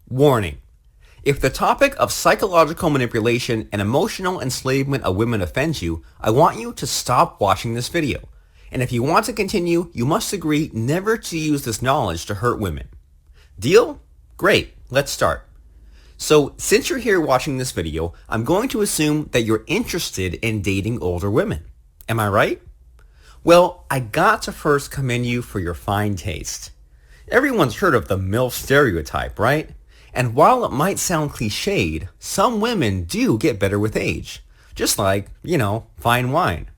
Warning. If the topic of psychological manipulation and emotional enslavement of women offends you, I want you to stop watching this video. And if you want to continue, you must agree never to use this knowledge to hurt women. Deal? Great. Let's start. So, since you're here watching this video, I'm going to assume that you're interested in dating older women. Am I right? Well, I got to first commend you for your fine taste. Everyone's heard of the MILF stereotype, right? And while it might sound cliched, some women do get better with age. Just like, fine wine.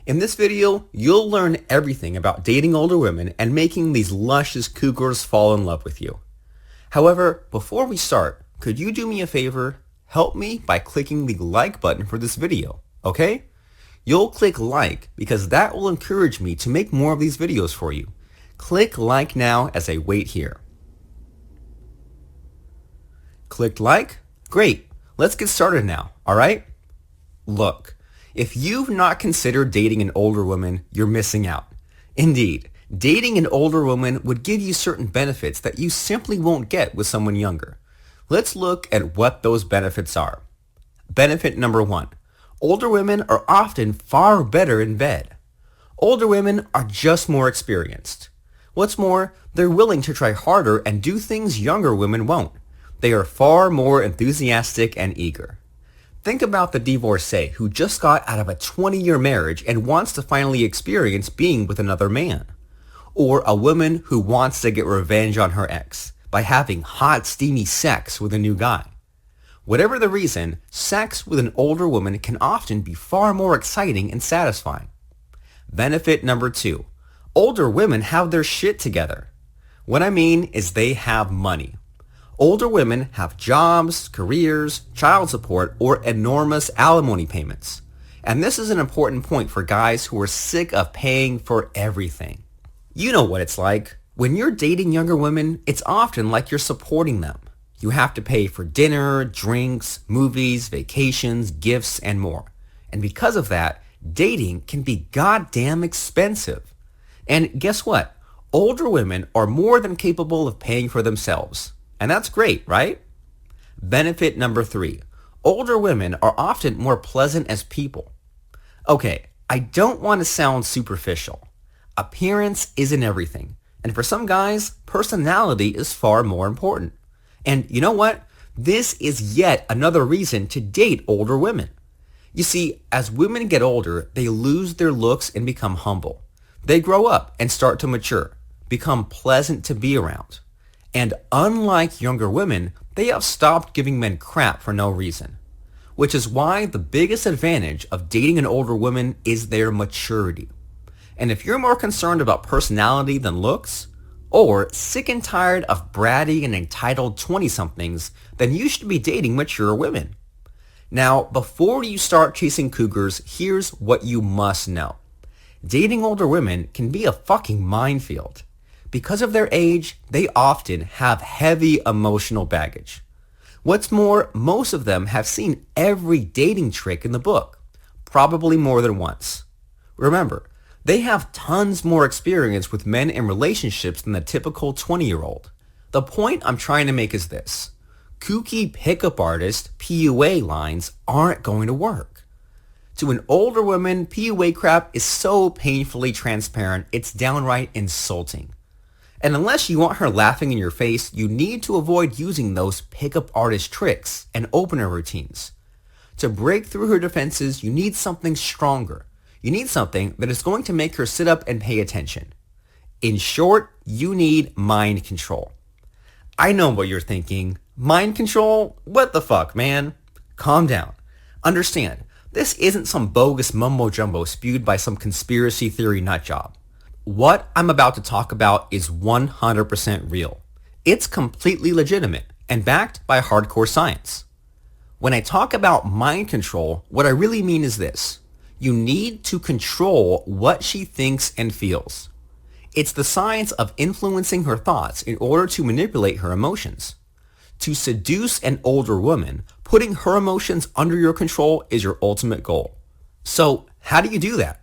In this video, you'll learn everything about dating older women and making these luscious cougars fall in love with you. However, before we start, could you do me a favor? Help me by clicking the like button for this video, okay? You'll click like because that will encourage me to make more of these videos for you. Click like now as I wait here. Clicked like? Great. Let's get started now, alright? Look, if you've not considered dating an older woman, you're missing out. Indeed, dating an older woman would give you certain benefits that you simply won't get with someone younger. Let's look at what those benefits are. Benefit number 1. Older women are often far better in bed. Older women are just more experienced. What's more, they're willing to try harder and do things younger women won't. They are far more enthusiastic and eager. Think about the divorcee who just got out of a 20-year marriage and wants to finally experience being with another man. Or a woman who wants to get revenge on her ex by having hot, steamy sex with a new guy. Whatever the reason, sex with an older woman can often be far more exciting and satisfying. Benefit number 2. Older women have their shit together. What I mean is they have money. Older women have jobs, careers, child support, or enormous alimony payments. And this is an important point for guys who are sick of paying for everything. You know what it's like. When you're dating younger women, it's often like you're supporting them. You have to pay for dinner, drinks, movies, vacations, gifts, and more. And because of that, dating can be goddamn expensive. And guess what? Older women are more than capable of paying for themselves. And that's great, right? Benefit number 3. Older women are often more pleasant as people. Okay, I don't want to sound superficial. Appearance isn't everything. And for some guys, personality is far more important. And you know what? This is yet another reason to date older women. You see, as women get older, they lose their looks and become humble. They grow up and start to mature, become pleasant to be around. And unlike younger women, they have stopped giving men crap for no reason. Which is why the biggest advantage of dating an older woman is their maturity. And if you're more concerned about personality than looks, or sick and tired of bratty and entitled 20-somethings, then you should be dating mature women. Now, before you start chasing cougars, here's what you must know. Dating older women can be a fucking minefield. Because of their age, they often have heavy emotional baggage. What's more, most of them have seen every dating trick in the book, probably more than once. Remember, they have tons more experience with men and relationships than the typical 20-year-old. The point I'm trying to make is this. Kooky pickup artist PUA lines aren't going to work. To an older woman, PUA crap is so painfully transparent, it's downright insulting. And unless you want her laughing in your face, you need to avoid using those pickup artist tricks and opener routines. To break through her defenses, you need something stronger. You need something that is going to make her sit up and pay attention. In short, you need mind control. I know what you're thinking. Mind control? What the fuck, man? Calm down. Understand, this isn't some bogus mumbo-jumbo spewed by some conspiracy theory nutjob. What I'm about to talk about is 100% real. It's completely legitimate and backed by hardcore science. When I talk about mind control, what I really mean is this. You need to control what she thinks and feels. It's the science of influencing her thoughts in order to manipulate her emotions. To seduce an older woman, putting her emotions under your control is your ultimate goal. So how do you do that?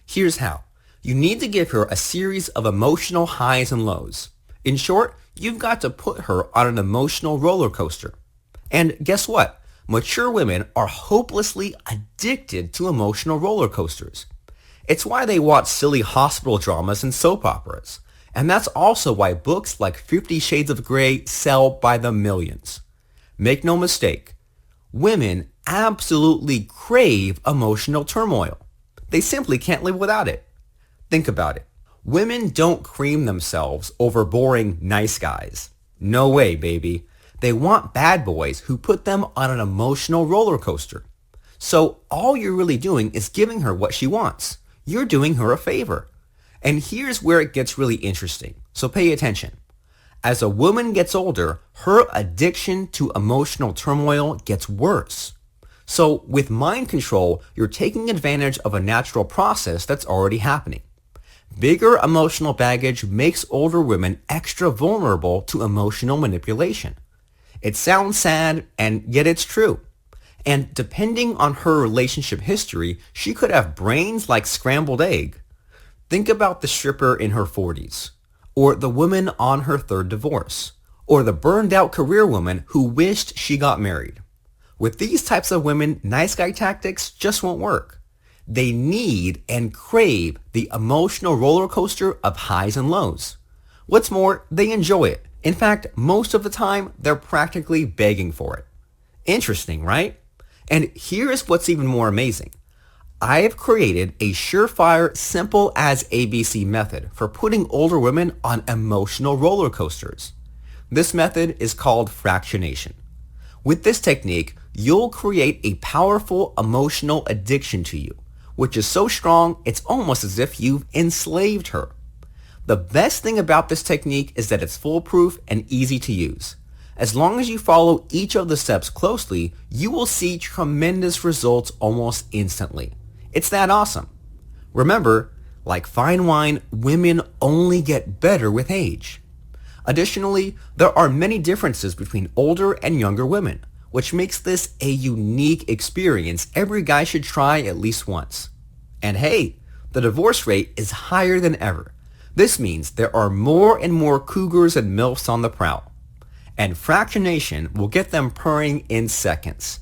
Here's how. You need to give her a series of emotional highs and lows. In short, you've got to put her on an emotional roller coaster. And guess what? Mature women are hopelessly addicted to emotional roller coasters. It's why they watch silly hospital dramas and soap operas. And that's also why books like 50 Shades of Grey sell by the millions. Make no mistake, women absolutely crave emotional turmoil. They simply can't live without it. Think about it. Women don't cream themselves over boring nice guys. No way, baby. They want bad boys who put them on an emotional roller coaster. So all you're really doing is giving her what she wants. You're doing her a favor. And here's where it gets really interesting. So pay attention. As a woman gets older, her addiction to emotional turmoil gets worse. So with mind control, you're taking advantage of a natural process that's already happening. Bigger emotional baggage makes older women extra vulnerable to emotional manipulation. It sounds sad, and yet it's true. And depending on her relationship history, she could have brains like scrambled egg. Think about the stripper in her 40s, or the woman on her third divorce, or the burned out career woman who wished she got married. With these types of women, nice guy tactics just won't work. They need and crave the emotional roller coaster of highs and lows. What's more, they enjoy it. In fact, most of the time, they're practically begging for it. Interesting, right? And here's what's even more amazing. I have created a surefire, simple as ABC method for putting older women on emotional roller coasters. This method is called fractionation. With this technique, you'll create a powerful emotional addiction to you, which is so strong it's almost as if you've enslaved her. The best thing about this technique is that it's foolproof and easy to use. As long as you follow each of the steps closely, you will see tremendous results almost instantly. It's that awesome. Remember, like fine wine, women only get better with age. Additionally, there are many differences between older and younger women, which makes this a unique experience every guy should try at least once. And hey, the divorce rate is higher than ever. This means there are more and more cougars and MILFs on the prowl. And fractionation will get them purring in seconds.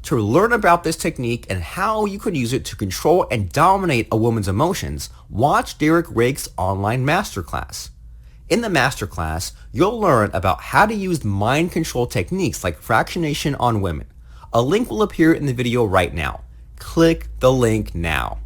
To learn about this technique and how you can use it to control and dominate a woman's emotions, watch Derek Rake's online masterclass. In the masterclass, you'll learn about how to use mind control techniques like fractionation on women. A link will appear in the video right now. Click the link now.